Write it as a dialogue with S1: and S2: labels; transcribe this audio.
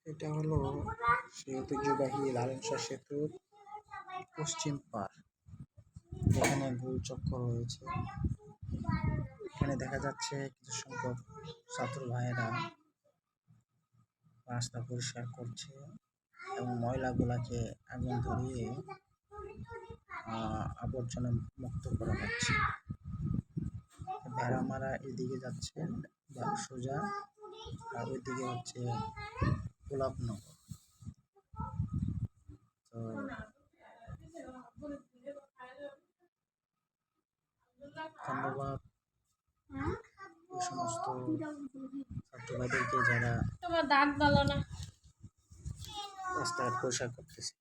S1: এটা হলো সেই ঐতিহ্যবাহী লালন শাহ সেতুর পশ্চিম পাড়, যেখানে গোল চক্কর রয়েছে। এখানে দেখা যাচ্ছে কিছু সংখ্যক ছাত্র ভাইয়েরা রাস্তা পরিষ্কার করছে এবং ময়লাগুলাকে আগুন ধরিয়ে আবর্জনা মুক্ত করা হচ্ছে। ভেড়ামারা এদিকে যাচ্ছে বা সোজা, আর ওইদিকে হচ্ছে গোলাপনগর। তো ধন্যবাদ এই সমস্ত ছাত্র ভাইদেরকে যারা রাস্তাঘাট পরিষ্কার করতেছে।